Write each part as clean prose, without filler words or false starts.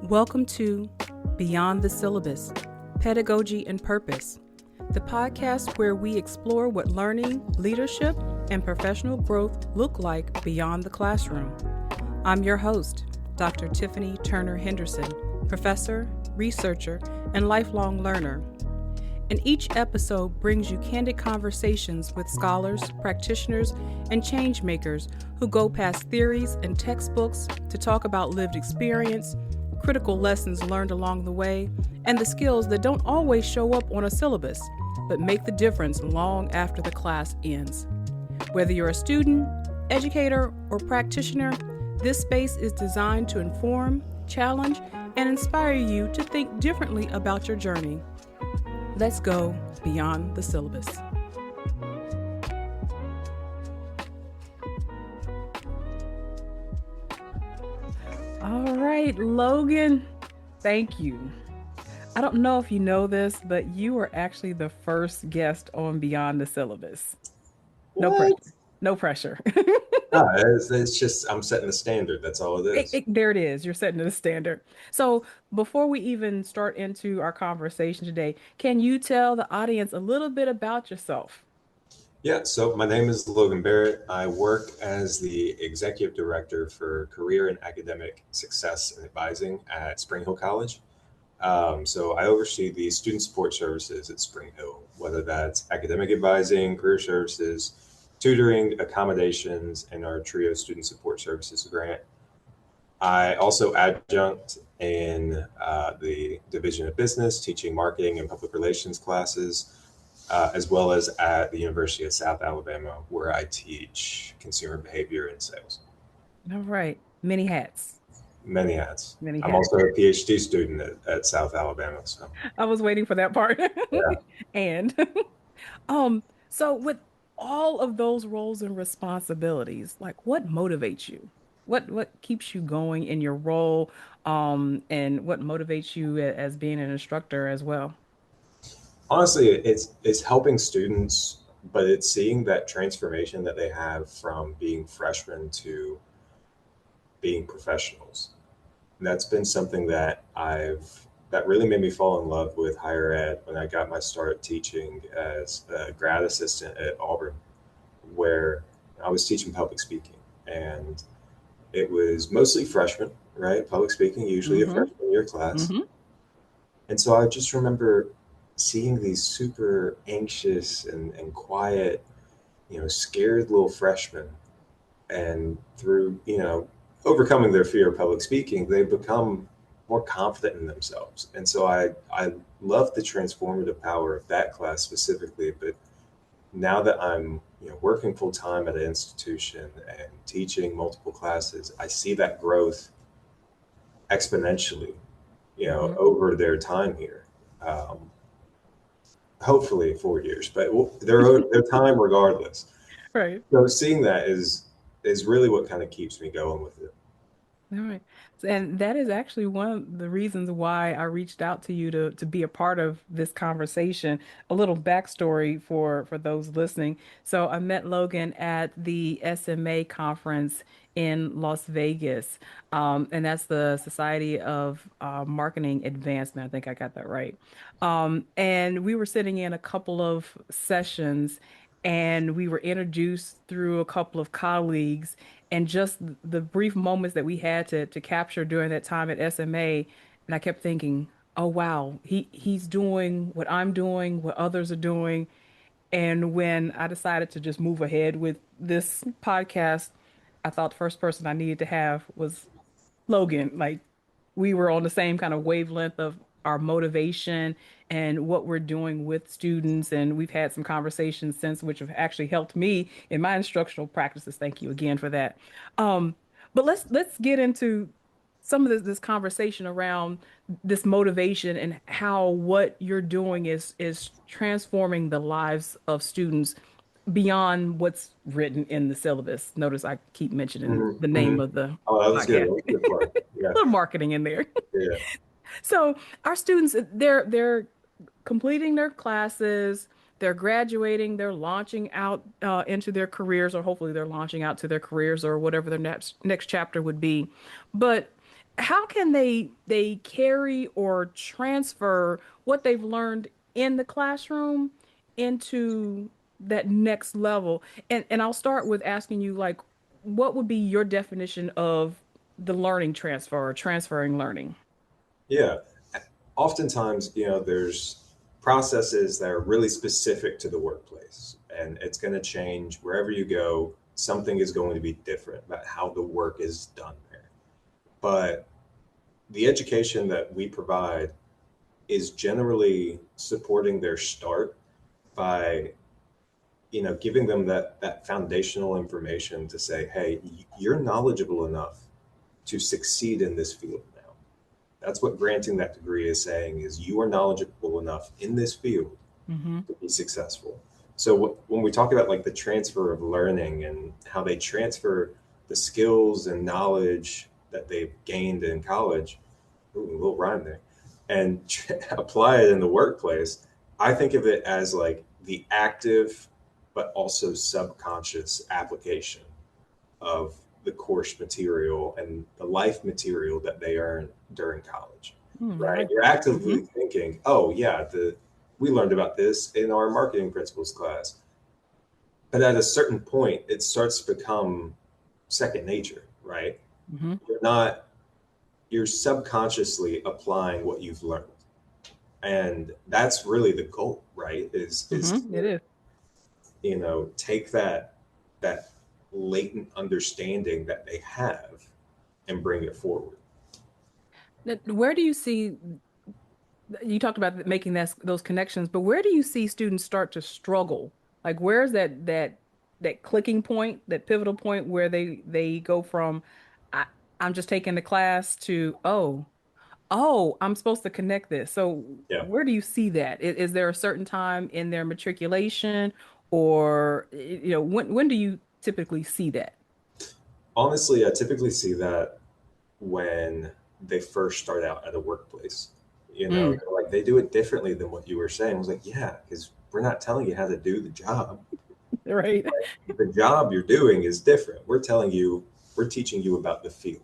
Welcome to Beyond the Syllabus, Pedagogy and Purpose, the podcast where we explore what learning, leadership, and professional growth look like beyond the classroom. I'm your host, Dr. Tiffany Turner-Henderson, professor, researcher, and lifelong learner. And each episode brings you candid conversations with scholars, practitioners, and change makers who go past theories and textbooks to talk about lived experience, critical lessons learned along the way, and the skills that don't always show up on a syllabus, but make the difference long after the class ends. Whether you're a student, educator, or practitioner, this space is designed to inform, challenge, and inspire you to think differently about your journey. Let's go beyond the syllabus. All right, Logan, thank you. I don't know if you know this, but you were actually the first guest on Beyond the Syllabus. No What? pressure. No pressure. No, it's just I'm setting the standard. That's all it is. There it is. You're setting the standard. So before we even start into our conversation today, can you tell the audience a little bit about yourself? Yeah, so my name is Logan Barrett. I work as the executive director for career and academic success and advising at Spring Hill College. So I oversee the student support services at Spring Hill, whether that's academic advising, career services, tutoring, accommodations, and our TRIO student support services grant. I also adjunct in the Division of Business, teaching marketing and public relations classes, as well as at the University of South Alabama, where I teach consumer behavior and sales. All right. Many hats. Many hats. Many I'm hats. also a PhD student at South Alabama. So I was waiting for that part. yeah. And so with all of those roles and responsibilities, like what motivates you? What keeps you going in your role? And what motivates you as being an instructor as well? Honestly, it's helping students, but it's seeing that transformation that they have from being freshmen to being professionals. And that's been something that really made me fall in love with higher ed when I got my start teaching as a grad assistant at Auburn, where I was teaching public speaking. And it was mostly freshmen, right? Public speaking, usually a Mm-hmm. freshman year class. Mm-hmm. And so I just remember seeing these super anxious and quiet, scared little freshmen. And through, overcoming their fear of public speaking, they become more confident in themselves. And so I love the transformative power of that class specifically. But now that I'm, working full time at an institution and teaching multiple classes, I see that growth exponentially, Mm-hmm. over their time here. Hopefully 4 years, but their time regardless. Right. So seeing that is really what kind of keeps me going with it. All right. And that is actually one of the reasons why I reached out to you to be a part of this conversation. A little backstory for those listening. So I met Logan at the SMA conference in Las Vegas. And that's the Society of Marketing Advancement. I think I got that right. And we were sitting in a couple of sessions and we were introduced through a couple of colleagues and just the brief moments that we had to capture during that time at SMA. And I kept thinking, oh wow, he's doing what I'm doing, what others are doing. And when I decided to just move ahead with this podcast, I thought the first person I needed to have was Logan. Like we were on the same kind of wavelength of our motivation and what we're doing with students. And we've had some conversations since, which have actually helped me in my instructional practices. Thank you again for that. Um, but let's get into some of this conversation around this motivation and how what you're doing is transforming the lives of students beyond what's written in the syllabus. Notice I keep mentioning Hmm. the Hmm. name of the Oh, that was good. podcast. That was a good part. A Yeah, little marketing in there. yeah. So our students, they're completing their classes, they're graduating, they're launching out into their careers, or hopefully they're launching out to their careers or whatever their next chapter would be. But how can they carry or transfer what they've learned in the classroom into that next level? And I'll start with asking you like what would be your definition of the learning transfer or transferring learning? Yeah. Oftentimes, there's processes that are really specific to the workplace, and it's going to change wherever you go. Something is going to be different about how the work is done there. But the education that we provide is generally supporting their start by giving them that foundational information to say, hey, you're knowledgeable enough to succeed in this field now. That's what granting that degree is saying, is you are knowledgeable enough in this field Mm-hmm. to be successful. So when we talk about like the transfer of learning and how they transfer the skills and knowledge that they've gained in college, ooh, a little rhyme there, and apply it in the workplace, I think of it as like the active but also subconscious application of the course material and the life material that they earn during college. I Right? like You're that. Hmm. actively thinking, oh yeah, the we learned about this in our marketing principles class. But at a certain point, it starts to become second nature, right? Hmm. You're you're subconsciously applying what you've learned. And that's really the goal, right? Is Hmm. It to, is. take that latent understanding that they have and bring it forward. Where do you see you talked about making those connections, but where do you see students start to struggle? Like where's that clicking point, that pivotal point where they go from I, I'm just taking the class to I'm supposed to connect this. So Yeah. where do you see that? Is there a certain time in their matriculation or when do you typically see that? Honestly, I typically see that when they first start out at a workplace. Mm, Like they do it differently than what you were saying. I was like, yeah, because we're not telling you how to do the job. right. The job you're doing is different. We're teaching you about the field.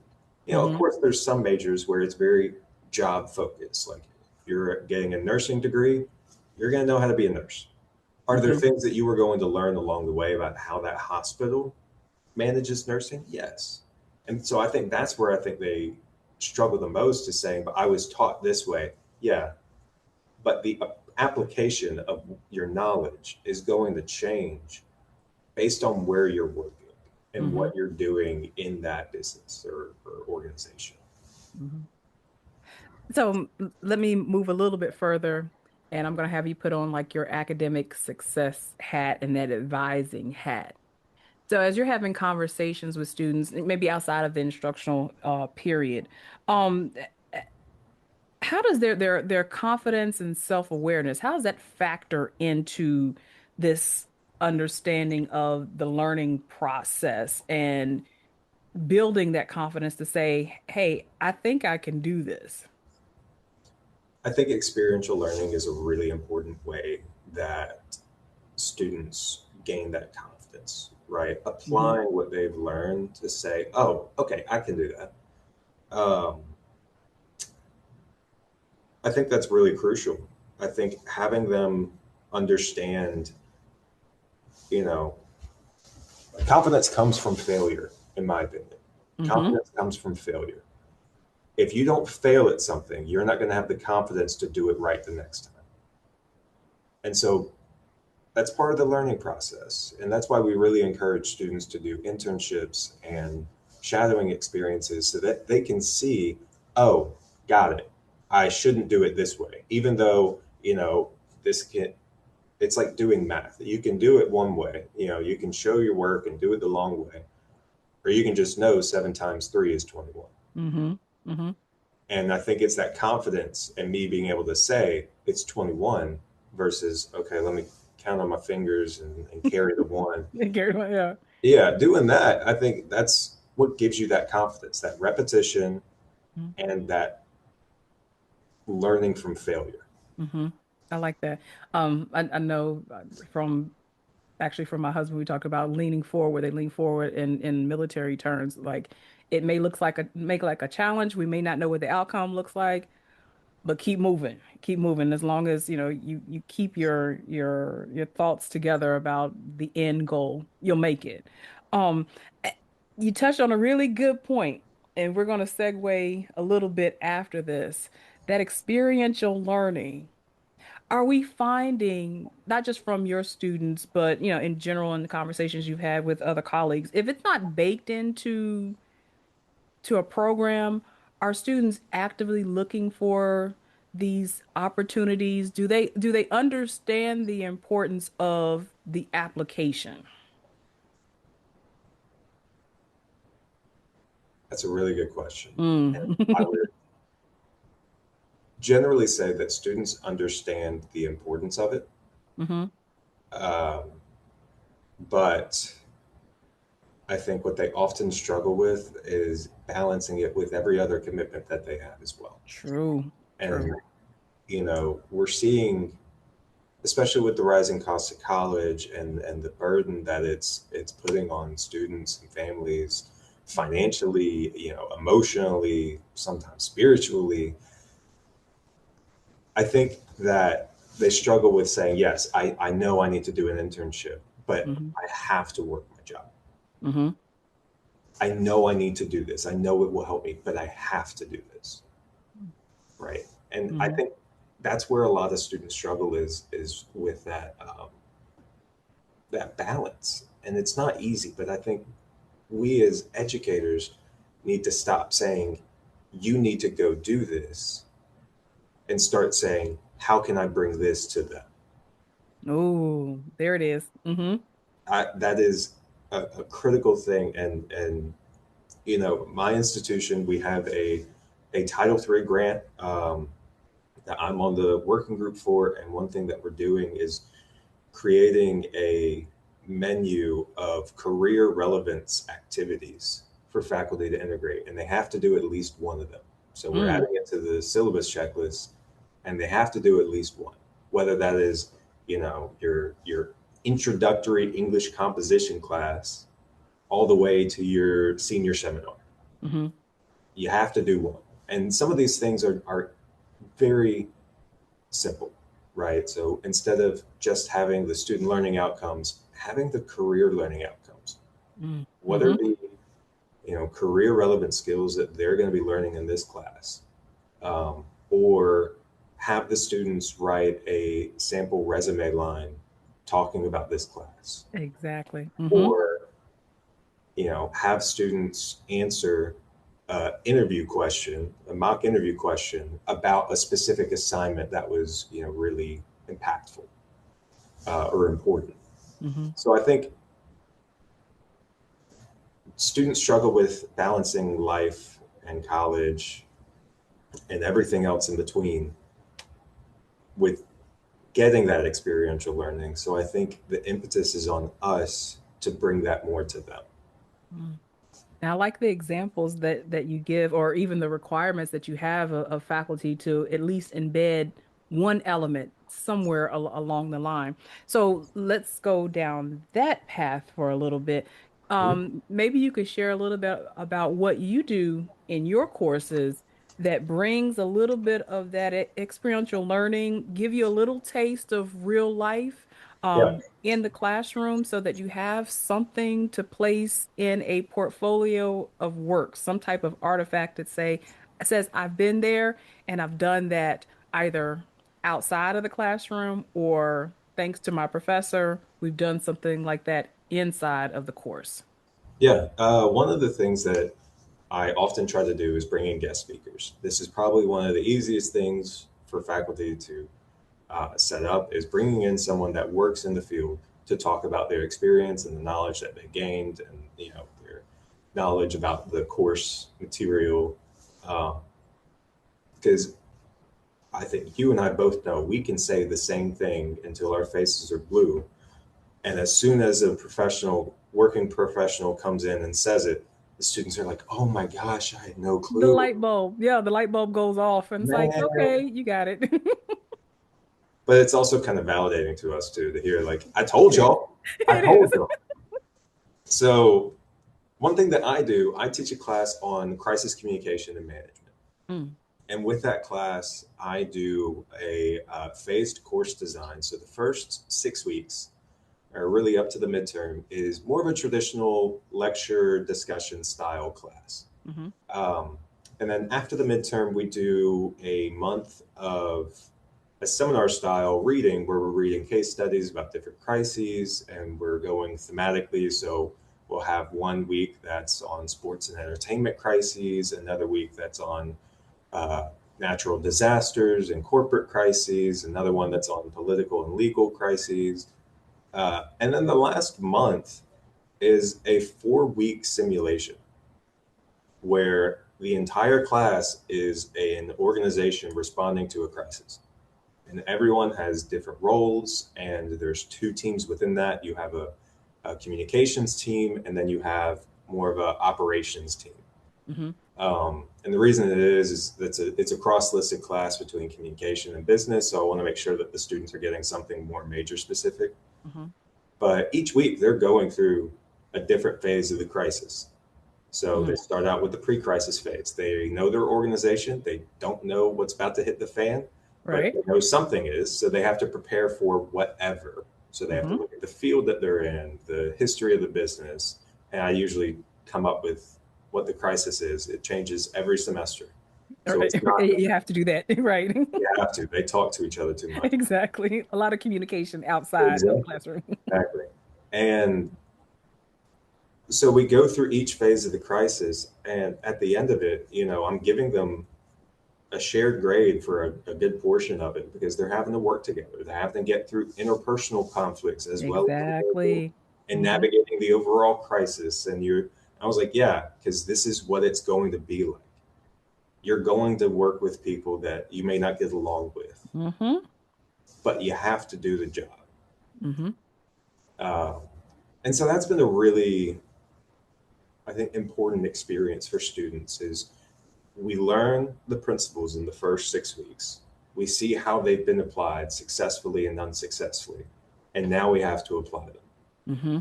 Of Hmm. course, there's some majors where it's very job focused. Like if you're getting a nursing degree, you're going to know how to be a nurse. Are there Hmm. things that you were going to learn along the way about how that hospital manages nursing? Yes. And so I think that's where I think they struggle the most, is saying, but I was taught this way. Yeah. But the application of your knowledge is going to change based on where you're working and Hmm. what you're doing in that business or organization. Hmm. So let me move a little bit further, and I'm going to have you put on like your academic success hat and that advising hat. So as you're having conversations with students, maybe outside of the instructional period, um, how does their confidence and self-awareness, how does that factor into this understanding of the learning process and building that confidence to say, hey, I think I can do this? I think experiential learning is a really important way that students gain that confidence, right? Hmm. Applying what they've learned to say, oh, okay, I can do that. Um, I think that's really crucial. I think having them understand, you know, confidence comes from failure, in my opinion. Hmm. Confidence comes from failure. If you don't fail at something, you're not going to have the confidence to do it right the next time. And so that's part of the learning process. And that's why we really encourage students to do internships and shadowing experiences so that they can see, oh, got it. I shouldn't do it this way. Even though, this can, it's like doing math. You can do it one way, you can show your work and do it the long way, or you can just know 7 times 3 is 21. Hmm. Hmm. And I think it's that confidence and me being able to say it's 21 versus, okay, let me count on my fingers and carry the one. Yeah. Yeah, doing that, I think that's what gives you that confidence, that repetition and that learning from failure. Hmm. I like that. I know from actually from my husband. We talked about leaning forward. They lean forward in military terms. Like it may look like a make like a challenge. We may not know what the outcome looks like, but keep moving. As long as you keep your thoughts together about the end goal, you'll make it. Um, eh, you touched on a really good point, and we're going to segue a little bit after this. That experiential learning. Are we finding, not just from your students, but in general in the conversations you've had with other colleagues, if it's not baked into a program, are students actively looking for these opportunities? Do they understand the importance of the application? That's a really good question. And I Mm. would generally say that students understand the importance of it, Hmm. um, but I think what they often struggle with is balancing it with every other commitment that they have as well. True, And, true. we're seeing, especially with the rising cost of college and the burden that it's putting on students and families financially, emotionally, sometimes spiritually. I think that they struggle with saying, yes, I know I need to do an internship, but Hmm. I have to work my job. Hmm. I know I need to do this. I know it will help me, but I have to do this. Right. And I Hmm. think that's where a lot of students struggle is with that balance. And it's not easy, but I think we as educators need to stop saying, you need to go do this, and start saying, how can I bring this to them? Oh, there it is. Hmm. That is a critical thing. And my institution, we have a Title III grant that I'm on the working group for. And one thing that we're doing is creating a menu of career relevance activities for faculty to integrate, and they have to do at least one of them. So we're Mm. adding it to the syllabus checklist, and they have to do at least one, whether that is, your introductory English composition class all the way to your senior seminar. Hmm. You have to do one. And some of these things are very simple, right? So instead of just having the student learning outcomes, having the career learning outcomes, Mm. whether Hmm. it be, career relevant skills that they're going to be learning in this class, or have the students write a sample resume line talking about this class, Exactly. Hmm. or, have students answer interview question, a mock interview question about a specific assignment that was, really impactful or important. Hmm. So I think students struggle with balancing life and college and everything else in between with getting that experiential learning. So I think the impetus is on us to bring that more to them. And I like the examples that you give, or even the requirements that you have of faculty to at least embed one element somewhere along the line. So let's go down that path for a little bit. Mhm. Maybe you could share a little bit about what you do in your courses that brings a little bit of that experiential learning, give you a little taste of real life Yeah. in the classroom so that you have something to place in a portfolio of work, some type of artifact that says I've been there and I've done that either outside of the classroom or thanks to my professor, we've done something like that inside of the course. Yeah. One of the things that I often try to do is bring in guest speakers. This is probably one of the easiest things for faculty to set up, is bringing in someone that works in the field to talk about their experience and the knowledge that they gained, and their knowledge about the course material. Um, because I think you and I both know we can say the same thing until our faces are blue, and as soon as a professional, working professional, comes in and says it, the students are like, "Oh my gosh, I had no The clue, light bulb, yeah, the light bulb goes off and it's like, man." okay, you got it. but it's also kind of validating to us too to hear like, I told It is. y'all, I It told is. y'all. So one thing that I do, I teach a class on crisis communication and management. Mm, And with that class, I do a phased course design. So the first 6 weeks, or really up to the midterm, is more of a traditional lecture discussion style class. mm-hmm, Um, and then after the midterm, we do a month of a seminar style reading where we're reading case studies about different crises and we're going thematically. So we'll have 1 week that's on sports and entertainment crises, another week that's on uh, natural disasters and corporate crises, another one mm-hmm. that's on political and legal crises. And then the last month is a 4 week simulation where the entire class is an organization responding to a crisis. And everyone has different roles, and there's two teams within that. You have a communications team, and then you have more of a operations team. Mm-hmm. And the reason it is that it's a cross-listed class between communication and business. So I want to make sure that the students are getting something more major specific. Mm-hmm. But each week they're going through a different phase of the crisis. So they Mm. start out with the pre-crisis phase. They know their organization. They don't know what's about to hit the fan, but Right. they know something is. So they have to prepare for whatever. So they have to Mm-hmm. look at the field that they're in, the history of the business, and I usually come up with what the crisis is. It changes every semester. So Right. it's not You have to do that. Right. you have to. They talk to each other too much. Exactly. A lot of communication outside of the Exactly. classroom. Exactly. And so we go through each phase of the crisis, and at the end of it, I'm giving them a shared grade for a good portion of it because they're having to work together. They're having to get through interpersonal conflicts as well as Exactly. and Mm-hmm. navigating the overall crisis. I was like, yeah, because this is what it's going to be like. You're going to work with people that you may not get along with, Mm-hmm. but you have to do the job. Mm-hmm. Uh, and so that's been a really, I think, important experience for students is we learn the principles in the first 6 weeks. We see how they've been applied successfully and unsuccessfully. And now we have to apply them. Mm-hmm.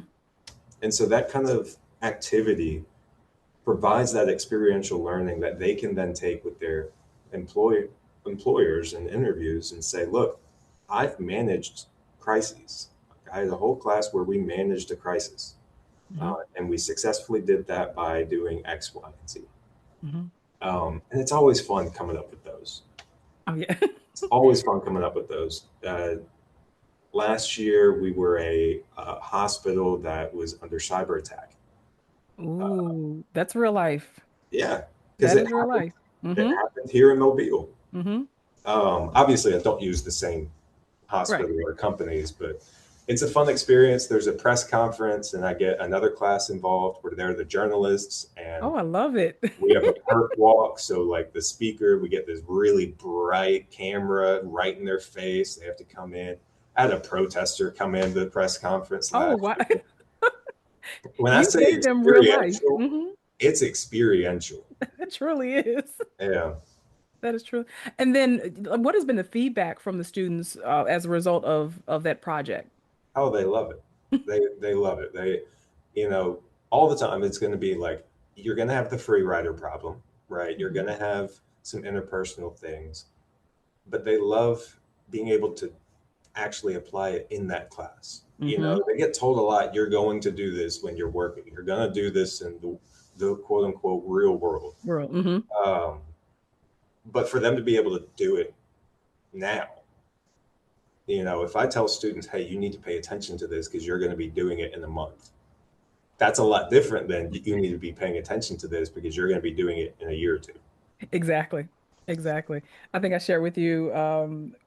And so that kind of activity provides that experiential learning that they can then take with their employ- employers and interviews and say, look, I've managed crises. I had a whole class where we managed a crisis. Mm-hmm. And we successfully did that by doing X, Y, and Z. Mm-hmm. And it's always fun coming up with those. Oh yeah. It's always fun coming up with those. Last year, we were a hospital that was under cyber attack. Uh, Ooh, that's real life. yeah, because That is real life. it Mm-hmm. happened here in Mobile. Mm-hmm. Obviously, I don't use the same Right. hospital or companies, but it's a fun experience. There's a press conference, and I get another class involved where they're the journalists, and Oh, I love it. we have a perk walk. So, like the speaker, we get this really bright camera right in their face. They have to come in. I had a protester come in to the press conference Oh, last wow. year. When I You say gave them real life. experiential, Mm-hmm. it's experiential. It truly is. Yeah. That is true. And then what has been the feedback from the students as a result of that project? Oh, they love it. They love it. You know, all the time it's going to be like you're going to have the free rider problem, right? You're Mhm. going to have some interpersonal things, but they love being able to actually apply it in that class. Mm-hmm. They get told a lot, you're going to do this when you're working. You're going to do this in the quote unquote real world. World. Mm-hmm. Um, but for them to be able to do it now, if I tell students, hey, you need to pay attention to this because you're going to be doing it in a month, that's a lot different than you need to be paying attention to this because you're going to be doing it in a year or two. Exactly. Exactly. I think I shared with you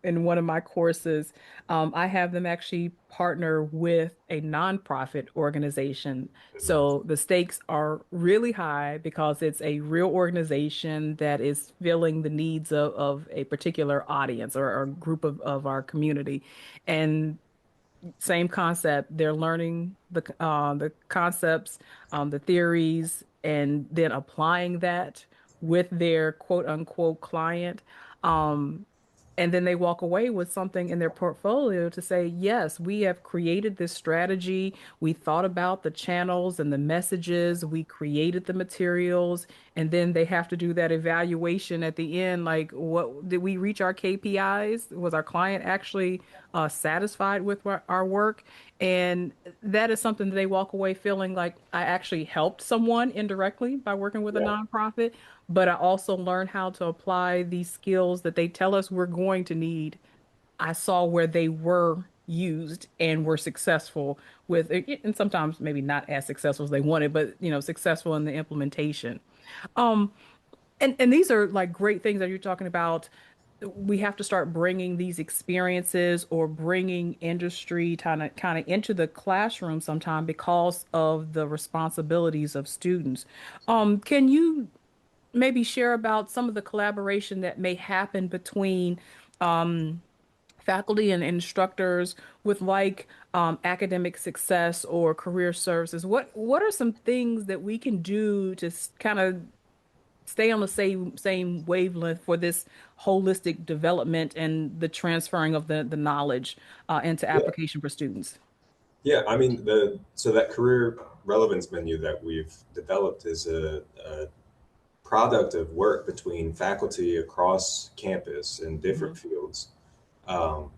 in one of my courses, I have them actually partner with a nonprofit organization. Mhm. So the stakes are really high because it's a real organization that is filling the needs of a particular audience or group of our community. And same concept. They're learning the concepts, the theories, and then applying that with their quote unquote client. Um, And then they walk away with something in their portfolio to say, yes, we have created this strategy. We thought about the channels and the messages. We created the materials. And then they have to do that evaluation at the end. Like, what did we reach our KPIs? Was our client actually satisfied with our work? And that is something that they walk away feeling like I actually helped someone indirectly by working with a Yeah. nonprofit, but I also learned how to apply these skills that they tell us we're going to need. I saw where they were used and were successful with it, and sometimes maybe not as successful as they wanted, but successful in the implementation. Um, and these are like great things that you're talking about. We have to start bringing these experiences or bringing industry kind of into the classroom sometime because of the responsibilities of students. Can you maybe share about some of the collaboration that may happen between um, faculty and instructors with like academic success or career services? What are some things that we can do to kind of stay on the same wavelength for this holistic development and the transferring of the knowledge into Yeah. application for students? Yeah. I mean, so that career relevance menu that we've developed is a product of work between faculty across campus in Hmm. different fields, um,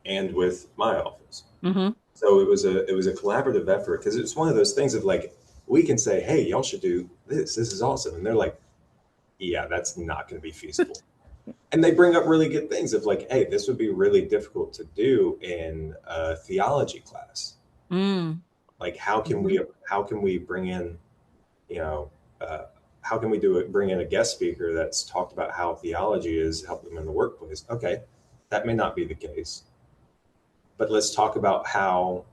and with my office. Hmm. So it was a collaborative effort because it's one of those things of like we can say, hey, y'all should do this. This is awesome, and they're like, yeah, that's not going to be feasible. And they bring up really good things of like, hey, this would be really difficult to do in a theology class. Mm. Like, Hmm. how can we bring in, you know, uh, how can we do it? Bring in a guest speaker that's talked about how theology is helping them in the workplace. Okay, that may not be the case, but let's talk about how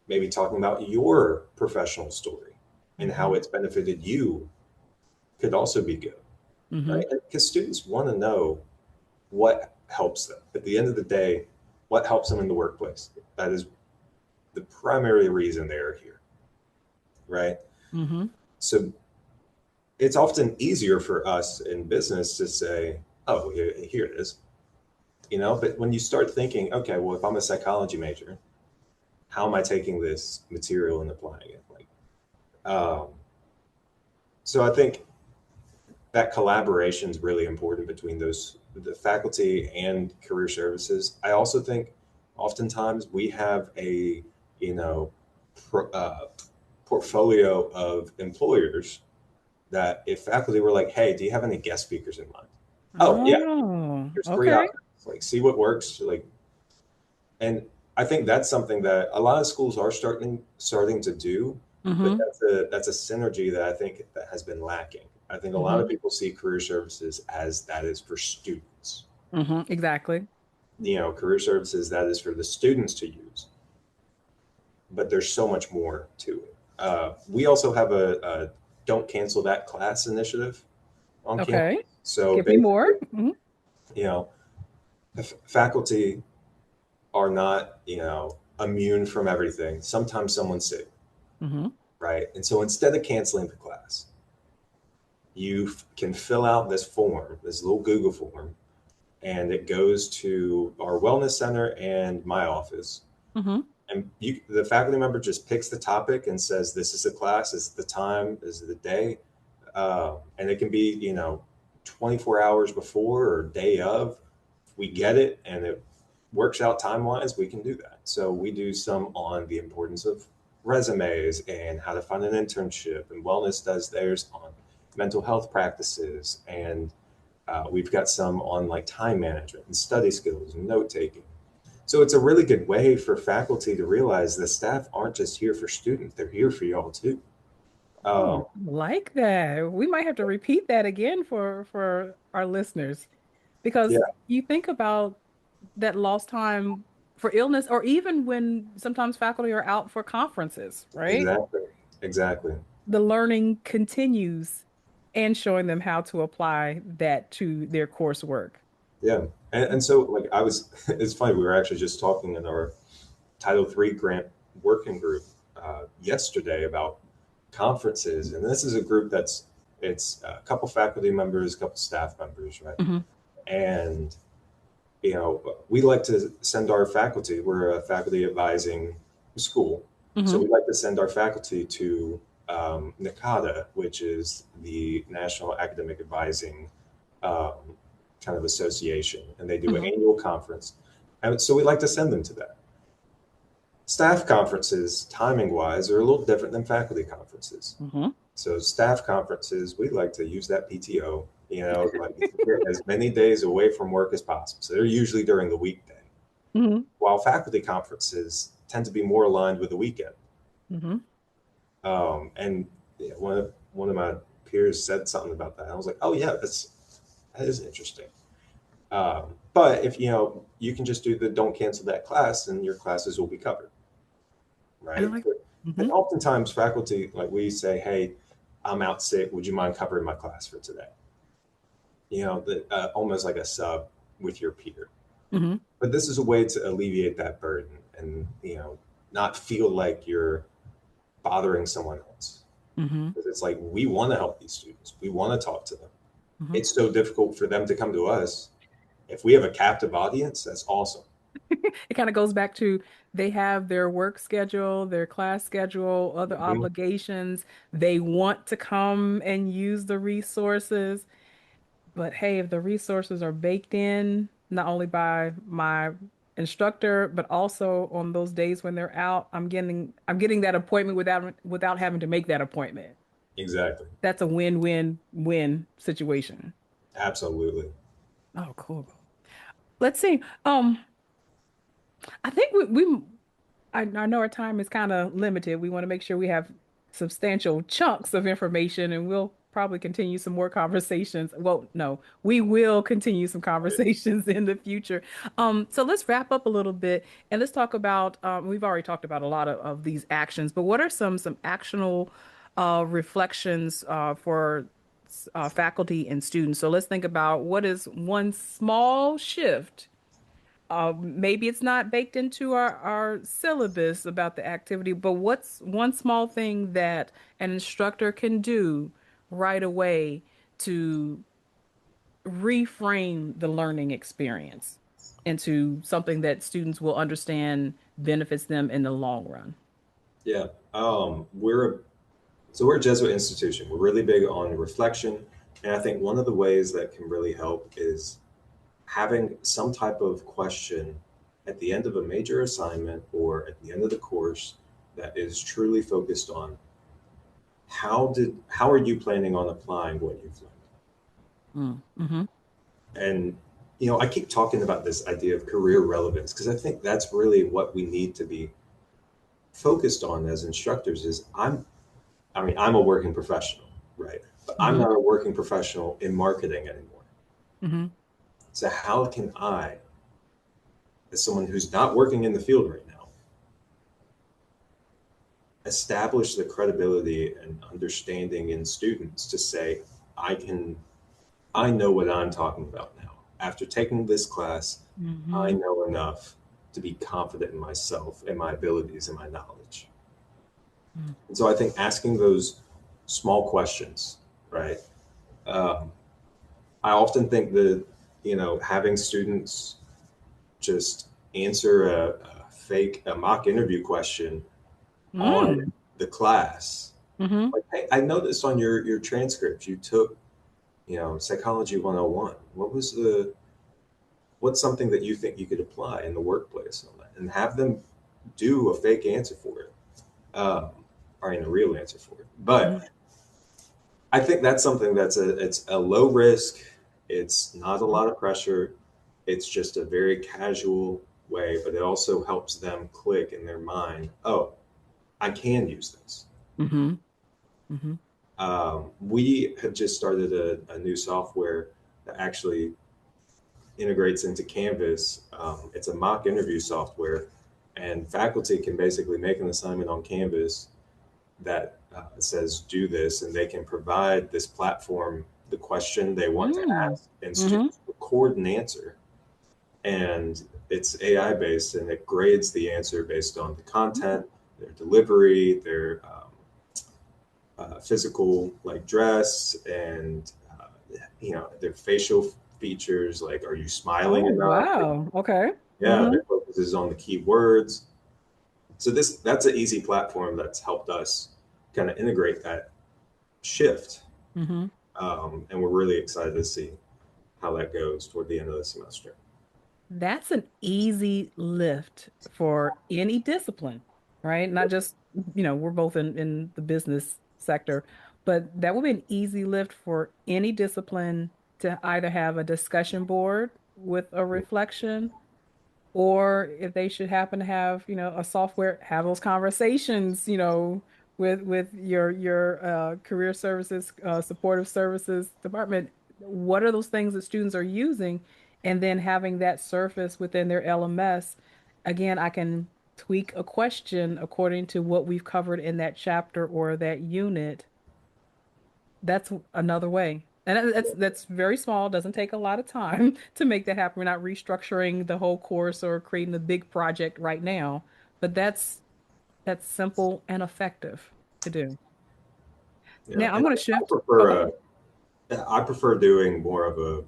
maybe talking about your professional story and how Hmm. it's benefited you could also be good, right? Hmm. Because students want to know what helps them. At the end of the day, what helps them in the workplace? That is the primary reason they're here, right? Hmm. So it's often easier for us in business to say, oh, here it is, but when you start thinking, okay, well, if I'm a psychology major, how am I taking this material and applying it? Um, so I think that collaboration is really important between the faculty and career services. I also think oftentimes we have a you know pro, portfolio of employers that if faculty were like, hey, do you have any guest speakers in mind? Oh yeah, Oh, there's three okay. options. Like see what works. And I think that's something that a lot of schools are starting to do, but Hmm. that's a synergy that I think that has been lacking. I think a lot of Hmm. people see career services as that is for students. Hmm. Exactly. Career services that is for the students to use, but there's so much more to it. We also have a don't cancel that class initiative on campus. Okay. So Give me more. basically, you know, faculty are not, immune from everything. Sometimes someone's sick, Hmm. right? And so instead of canceling the class, you can fill out this form, this little Google form, and it goes to our wellness center and my office. Hmm. And the faculty member just picks the topic and says, "This is the class. This is the time. This is the day," and it can be 24 hours before or day of. If we get it and it works out time wise, we can do that. So we do some on the importance of resumes and how to find an internship, and wellness does theirs on mental health practices, and we've got some on like time management and study skills and note taking. So it's a really good way for faculty to realize the staff aren't just here for students; they're here for y'all too. Oh, Um, like that. We might have to repeat that again for our listeners yeah, because you think about that lost time for illness or even when sometimes faculty are out for conferences, right? exactly, exactly. The learning continues and showing them how to apply that to their coursework. Yeah, and so like I was, it's funny. We were actually just talking in our Title III grant working group yesterday about conferences, and this is a group it's a couple faculty members, a couple staff members, right? Hmm. And we like to send our faculty, we're a faculty advising school. So Hmm. we like to send our faculty to NACADA, which is the National Academic Advising um, kind of association, and they do an Hmm. annual conference. And so we like to send them to that. Staff conferences, timing wise, are a little different than faculty conferences. Hmm. So staff conferences, we like to use that PTO, like get as many days away from work as possible. So they're usually during the weekday, Hmm. while faculty conferences tend to be more aligned with the weekend. Hmm. And yeah, one of my peers said something about that. I was like, oh yeah, that is interesting. But if you can just do the don't cancel that class, and your classes will be covered, I right? like. And Hmm. oftentimes faculty, like we say, hey, I'm out sick. Would you mind covering my class for today? Almost like a sub with your peer. Hmm. But this is a way to alleviate that burden and not feel like you're bothering someone else. Hmm. Because it's like we want to help these students. We want to talk to them. Hmm. It's so difficult for them to come to us. If we have a captive audience, that's awesome. It kind of goes back to they have their work schedule, their class schedule, other Mhm. obligations. They want to come and use the resources. But hey, if the resources are baked in, not only by my instructor, but also on those days when they're out, I'm getting that appointment without having to make that appointment. Exactly. That's a win-win-win situation. Absolutely. Oh, cool. Let's see. I think I know our time is kind of limited. We want to make sure we have substantial chunks of information, and we'll probably continue some more conversations. Well, no, we will continue some conversations in the future. So let's wrap up a little bit and let's talk about, we've already talked about a lot of these actions, but what are some actionable reflections for faculty and students? So let's think about what is one small shift, maybe it's not baked into our syllabus about the activity, but what's one small thing that an instructor can do right away to reframe the learning experience into something that students will understand benefits them in the long run? Yeah. We're a Jesuit institution. We're really big on reflection. And I think one of the ways that can really help is having some type of question at the end of a major assignment or at the end of the course that is truly focused on how are you planning on applying what you've learned? Mm-hmm. And I keep talking about this idea of career relevance because I think that's really what we need to be focused on as instructors is I'm a working professional, right? But I'm Mm-hmm. not a working professional in marketing anymore. Mm-hmm. So how can I, as someone who's not working in the field right now, establish the credibility and understanding in students to say, I can, I know what I'm talking about now. After taking this class, I Mm-hmm. know enough to be confident in myself and my abilities and my knowledge. And so I think asking those small questions, right? Um, I often think that, having students just answer a mock interview question on Mm-hmm. the class. Mm-hmm. Like, hey, I noticed on your transcript you took, psychology 101. What's something that you think you could apply in the workplace on that? And have them do a fake answer for it, um, or in a real answer for it. But I think that's something it's a low risk. It's not a lot of pressure. It's just a very casual way, but it also helps them click in their mind. Oh, I can use this. Mm-hmm. Mm-hmm. We have just started a new software that actually integrates into Canvas. It's a mock interview software, and faculty can basically make an assignment on Canvas that says do this, and they can provide this platform the question they want to Mm-hmm. ask, and Mm-hmm. students record an answer. And it's AI based, and it grades the answer based on the content, their delivery, their physical like dress, and their facial features like, are you smiling Oh, enough? wow. Okay. Yeah, Mm-hmm. their focus is on the key words. So that's an easy platform that's helped us kind of integrate that shift. Mm-hmm. And we're really excited to see how that goes toward the end of the semester. That's an easy lift for any discipline, right? Not just, we're both in the business sector, but that would be an easy lift for any discipline to either have a discussion board with a reflection, or if they should happen to have, a software, have those conversations, with your career services, supportive services department. What are those things that students are using? And then having that surface within their LMS. Again, I can tweak a question according to what we've covered in that chapter or that unit. That's another way. And that's very small, doesn't take a lot of time to make that happen. We're not restructuring the whole course or creating a big project right now, but that's simple and effective to do. Yeah, Now I'm and going to I shift. Oh, go prefer ahead. I prefer doing more of a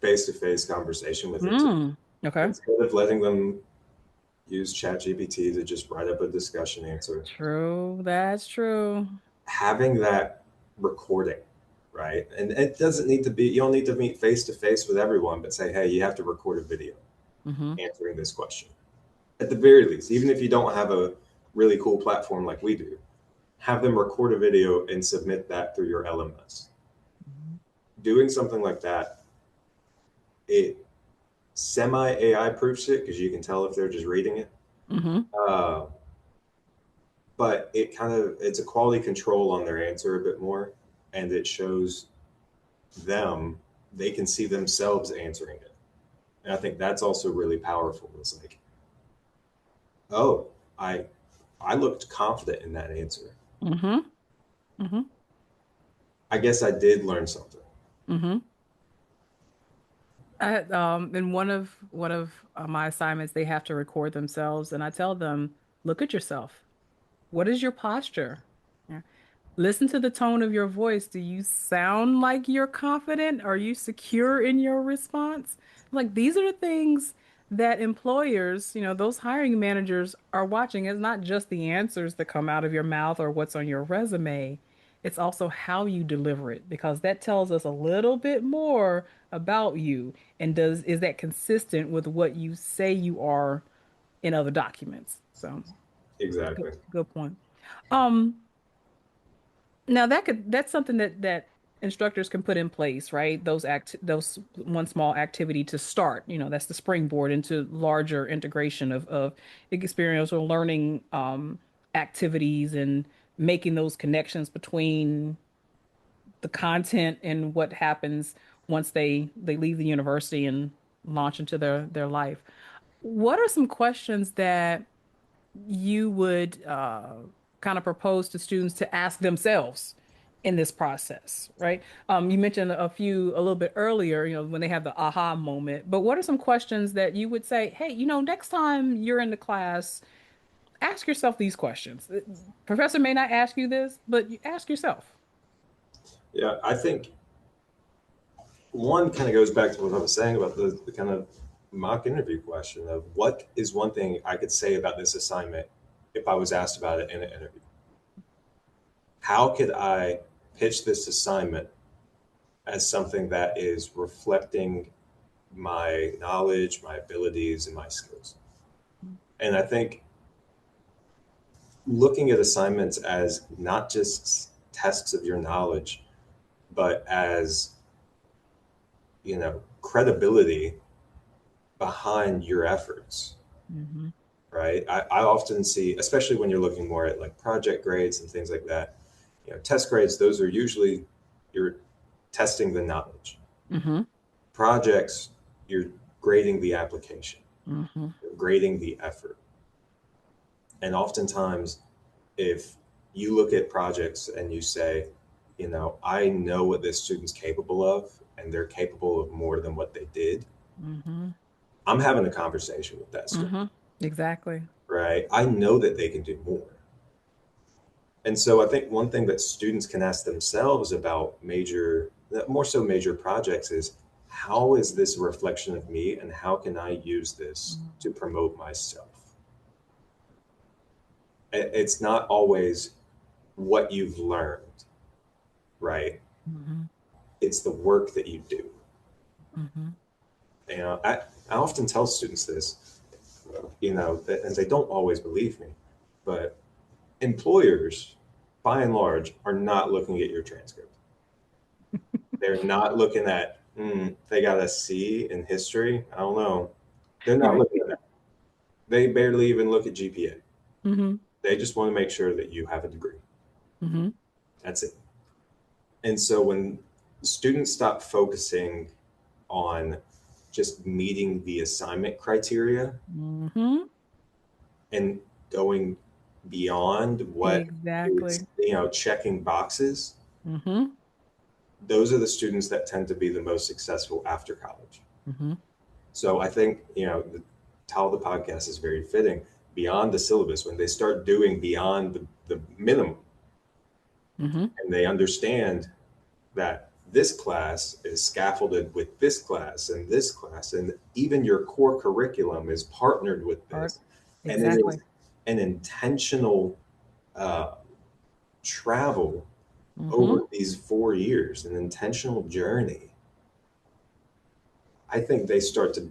face-to-face conversation with it too. Okay. Instead of letting them use ChatGPT to just write up a discussion answer, True. That's true. having that recording, right? And it doesn't need to be, you don't need to meet face to face with everyone, but say, hey, you have to record a video Hmm. answering this question. At the very least, even if you don't have a really cool platform like we do, have them record a video and submit that through your LMS. Doing something like that, it semi AI proofs it because you can tell if they're just reading it. Hmm. Uh, but it's a quality control on their answer a bit more, and it shows them they can see themselves answering it, and I think that's also really powerful. It's like, oh, I I looked confident in that answer. Hmm. Hmm. I guess I did learn something. Hmm. In one of my assignments, they have to record themselves, and I tell them, look at yourself. What is your posture? Yeah. Listen to the tone of your voice. Do you sound like you're confident? Are you secure in your response? Like these are the things that employers, those hiring managers are watching. It's not just the answers that come out of your mouth or what's on your resume. It's also how you deliver it because that tells us a little bit more about you. And is that consistent with what you say you are in other documents? So good, Exactly. good point. Um, Now that's something that instructors can put in place, right? Those one small activity to start, that's the springboard into larger integration of experiential learning activities and making those connections between the content and what happens once they leave the university and launch into their life. What are some questions that you would kind of propose to students to ask themselves in this process, right? You mentioned a little bit earlier, when they have the aha moment, but what are some questions that you would say, hey, next time you're in the class, ask yourself these questions. Professor may not ask you this, but you ask yourself. Yeah, I think one kind of goes back to what I was saying about the kind of mock interview question of what is one thing I could say about this assignment if I was asked about it in an interview. How could I pitch this assignment as something that is reflecting my knowledge, my abilities, and my skills? And I think looking at assignments as not just tests of your knowledge, but as, credibility behind your efforts, Hmm. right? I often see, especially when you're looking more at like project grades and things like that, test grades, those are usually you're testing the knowledge. Hmm. Projects, you're grading the application, Hmm. you're grading the effort. And oftentimes, if you look at projects and you say, I know what this student's capable of, and they're capable of more than what they did, Hmm. I'm having a conversation with that student, Hmm. Exactly. right? I know that they can do more. And so I think one thing that students can ask themselves about more so major projects is how is this a reflection of me and how can I use this to promote myself? It's not always what you've learned, right? Mm-hmm. It's the work that you do. Mm-hmm. You know, I often tell students this, and they don't always believe me, but employers, by and large, are not looking at your transcript. They're not looking at, they got a C in history. I don't know. They're not Right. looking at that. They barely even look at GPA. Mm-hmm. They just want to make sure that you have a degree. Mm-hmm. That's it. And so when students stop focusing on just meeting the assignment criteria Mm-hmm. and going beyond what is, Exactly. checking boxes, Mm-hmm. those are the students that tend to be the most successful after college. Mm-hmm. So I think, the title of the podcast is very fitting. Beyond the syllabus, when they start doing beyond the minimum Mm-hmm. and they understand that this class is scaffolded with this class, and even your core curriculum is partnered with Art. this, and it is Exactly. an intentional uh, travel Mm-hmm. over these 4 years, an intentional journey. I think they start to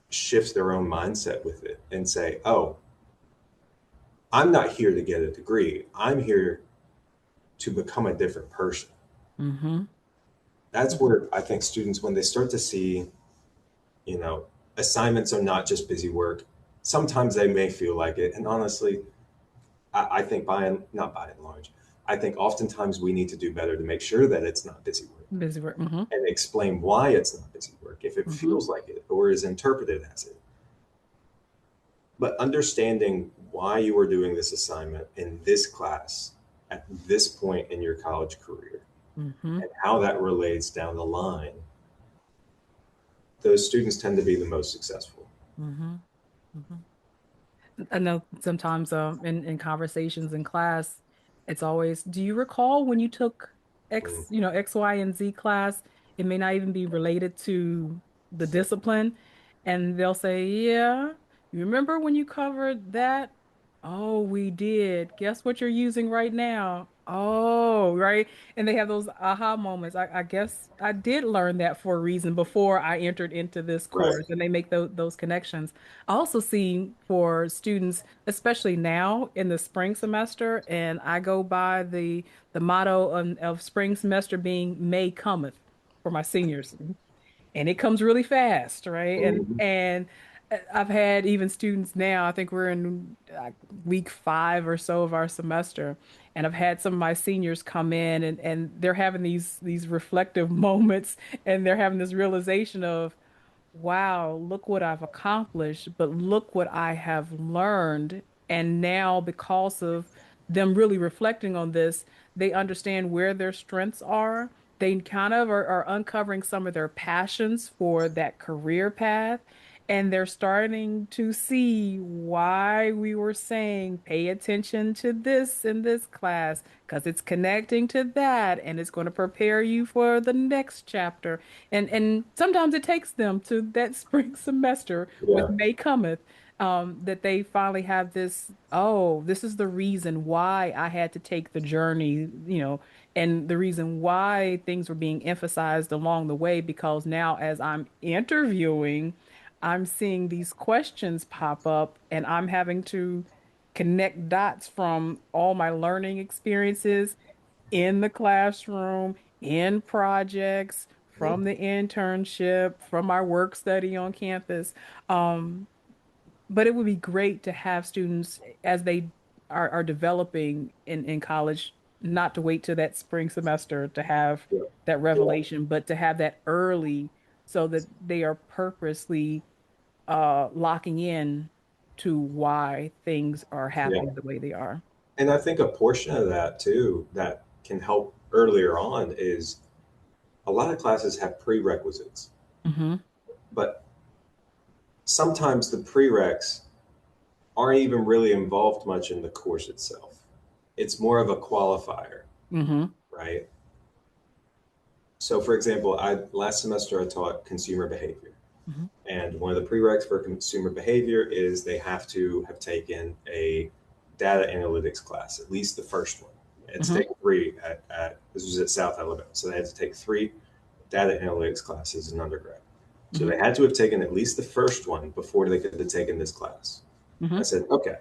shift their own mindset with it and say, oh, I'm not here to get a degree. I'm here to become a different person. Mm-hmm. That's where I think students, when they start to see, you know, assignments are not just busy work. Sometimes they may feel like it. And honestly, I think not by and large, I think oftentimes we need to do better to make sure that it's not busy work Busy work. Mm-hmm. and explain why it's not busy work if it Mm-hmm. feels like it or is interpreted as it. But understanding why you are doing this assignment in this class at this point in your college career Mm-hmm. and how that relates down the line, those students tend to be the most successful. Mm-hmm. Mm-hmm. I know sometimes in conversations in class, it's always, do you recall when you took Mm, X, Y, and Z class? It may not even be related to the discipline. And they'll say, yeah, you remember when you covered that? Oh, we did. Guess what you're using right now? Oh, right. And they have those aha moments. I guess I did learn that for a reason before I entered into this right. course, and they make those connections. I also see for students, especially now in the spring semester, and I go by the motto of spring semester being May cometh for my seniors, and it comes really fast, right? Mhm. And I've had even students now, I think we're in week 5 or so of our semester, and I've had some of my seniors come in and they're having these reflective moments, and they're having this realization of, wow, look what I've accomplished, but look what I have learned. And now, because of them really reflecting on this, they understand where their strengths are. They kind of are uncovering some of their passions for that career path. And they're starting to see why we were saying pay attention to this in this class, because it's connecting to that and it's going to prepare you for the next chapter. And sometimes it takes them to that spring semester with Yeah, May cometh, that they finally have this, oh, this is the reason why I had to take the journey, and the reason why things were being emphasized along the way, because now as I'm interviewing, I'm seeing these questions pop up and I'm having to connect dots from all my learning experiences in the classroom, in projects, yeah, from the internship, from our work study on campus. Um, but it would be great to have students as they are developing in college, not to wait till that spring semester to have yeah, that revelation, but to have that early so that they are purposely locking in to why things are yeah. happening the way they are. And I think a portion of that too that can help earlier on is a lot of classes have prerequisites, Hmm. but sometimes the prereqs aren't even really involved much in the course itself. It's more of a qualifier, Hmm. right? So, for example, I last semester I taught consumer behavior, Hmm. and one of the prereqs for consumer behavior is they have to have taken a data analytics class, at least the first one. They had to Hmm. take three at this was at South Alabama, so they had to take three data analytics classes in undergrad. So Hmm. they had to have taken at least the first one before they could have taken this class. I Hmm. said, okay,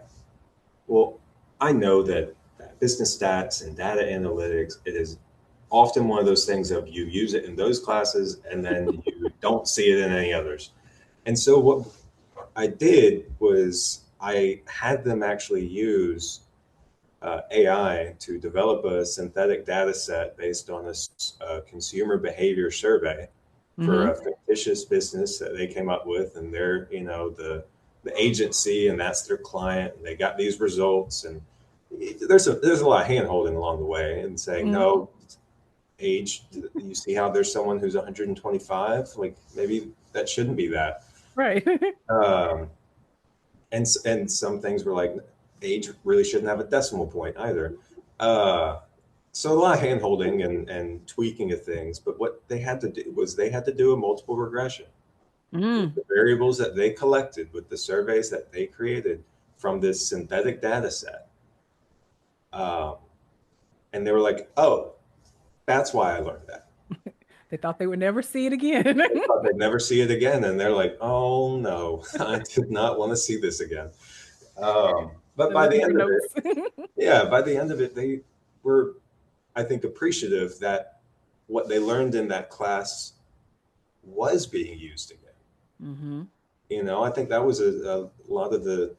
well, I know that business stats and data analytics, it is often one of those things of you use it in those classes and then you don't see it in any others. And so what I did was I had them actually use AI to develop a synthetic data set based on a consumer behavior survey for Hmm. a fictitious business that they came up with, and they're the agency, and that's their client, and they got these results, and there's a lot of hand holding along the way, and saying Hmm. no, age, you see how there's someone who's 125, like maybe that shouldn't be that. Right. Um, and some things were like age really shouldn't have a decimal point either. Uh, so a lot of hand holding and tweaking of things, but what they had to do was they had to do a multiple regression with Mm. the variables that they collected, with the surveys that they created from this synthetic data set. Um, and they were like, oh, that's why I learned that. They thought they would never see it again. They thought they'd never see it again. And they're like, oh no, I did not want to see this again. But They're by the looking for end of it, notes. yeah, by the end of it, they were, I think, appreciative that what they learned in that class was being used again. Hmm. I think that was a lot of the,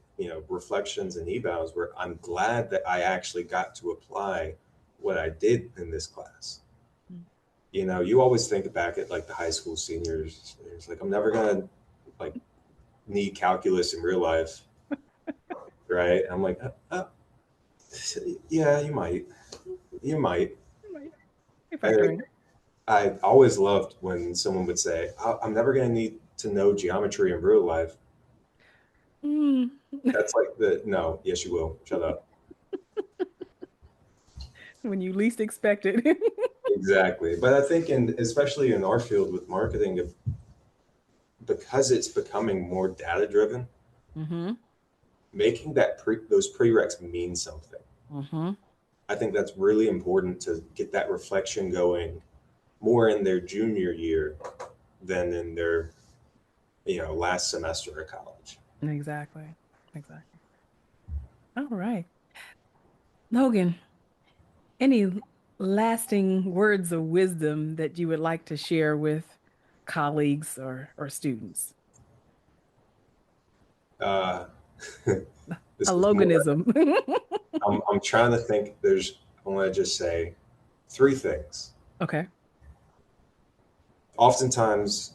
reflections and evals where I'm glad that I actually got to apply what I did in this class. You always think back at like the high school seniors, it's like, I'm never going to like need calculus in real life. Right. I'm like, yeah, you might. You're And factoring. I always loved when someone would say, I'm never going to need to know geometry in real life. Mm. That's like no, yes, you will. Shut up. When you least expect it. Exactly. But I think, especially in our field with marketing, because it's becoming more data driven, Hmm. making those prereqs mean something. Hmm. I think that's really important to get that reflection going more in their junior year than in their, last semester of college. Exactly. Exactly. All right. Logan, any lasting words of wisdom that you would like to share with colleagues or students? Uh, A this is more. Loganism. I'm trying to think. I want to just say three things. Okay. Oftentimes,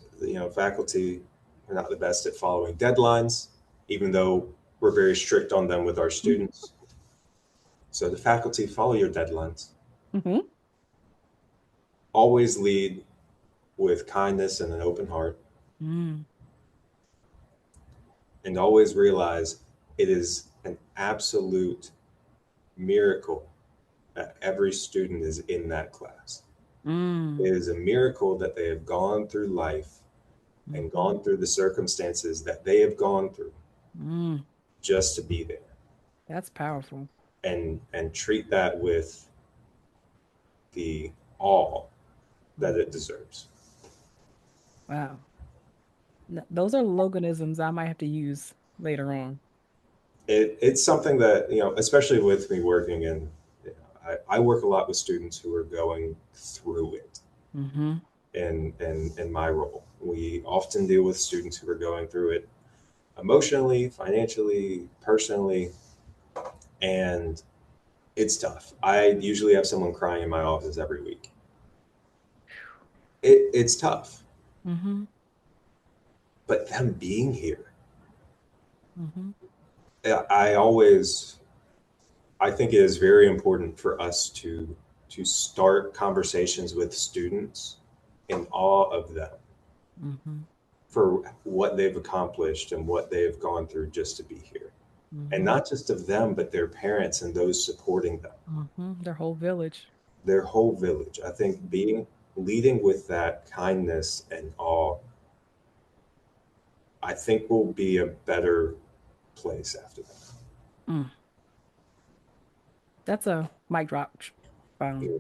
faculty are not the best at following deadlines, even though we're very strict on them with our students. So the faculty, follow your deadlines. Hmm. Always lead with kindness and an open heart, Mm. and always realize it is an absolute miracle that every student is in that class. Mm. It is a miracle that they have gone through life and Hmm. gone through the circumstances that they have gone through Mm. just to be there, That's powerful. and treat that with the awe that it Mhm. deserves. Wow. Those are Loganisms I might have to use later on. It's something that, especially with me working in, I work a lot with students who are going through it Hmm. in my role. We often deal with students who are going through it emotionally, financially, personally, and it's tough. I usually have someone crying in my office every week. It's tough, Hmm. but them being here, Hmm. I always, I think it is very important for us to start conversations with students in awe of them Hmm. for what they've accomplished and what they've gone through just to be here. And Hmm. not just of them, but their parents and those supporting them, Their whole village. their whole village. I think being leading with that kindness and awe, I think we'll be a better place after that. Mm, that's a mic drop. Yeah, we'll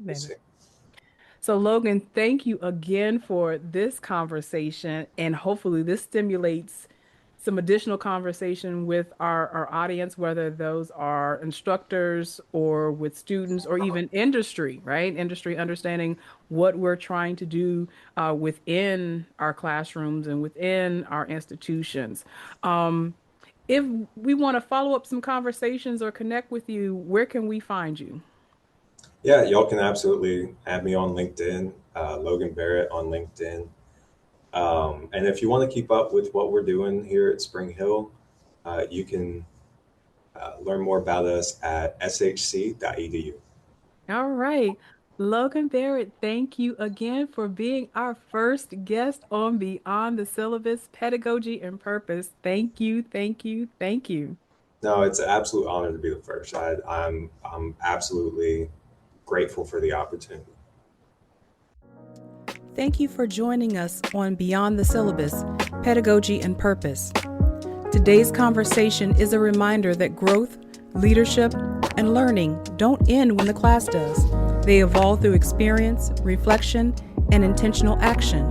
That is. see. So, Logan, thank you again for this conversation, and hopefully, this stimulates some additional conversation with our audience, whether those are instructors or with students or even industry, right? Industry understanding what we're trying to do within our classrooms and within our institutions. Um, if we want to follow up some conversations or connect with you, where can we find you? Yeah, y'all can absolutely add me on LinkedIn, Logan Barrett on LinkedIn. And if you want to keep up with what we're doing here at Spring Hill, you can learn more about us at shc.edu. All right. Logan Barrett, thank you again for being our first guest on Beyond the Syllabus Pedagogy and Purpose. Thank you, thank you, thank you. No, it's an absolute honor to be the first. I'm absolutely grateful for the opportunity. Thank you for joining us on Beyond the Syllabus Pedagogy and Purpose. Today's conversation is a reminder that growth, leadership, and learning don't end when the class does. They evolve through experience, reflection, and intentional action.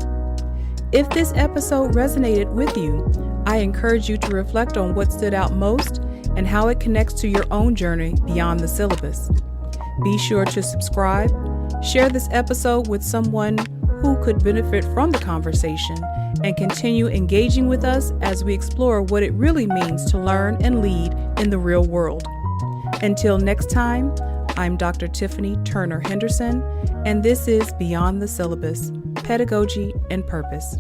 If this episode resonated with you, I encourage you to reflect on what stood out most and how it connects to your own journey beyond the syllabus. Be sure to subscribe, share this episode with someone who could benefit from the conversation, and continue engaging with us as we explore what it really means to learn and lead in the real world. Until next time, I'm Dr. Tiffany Turner-Henderson, and this is Beyond the Syllabus, Pedagogy and Purpose.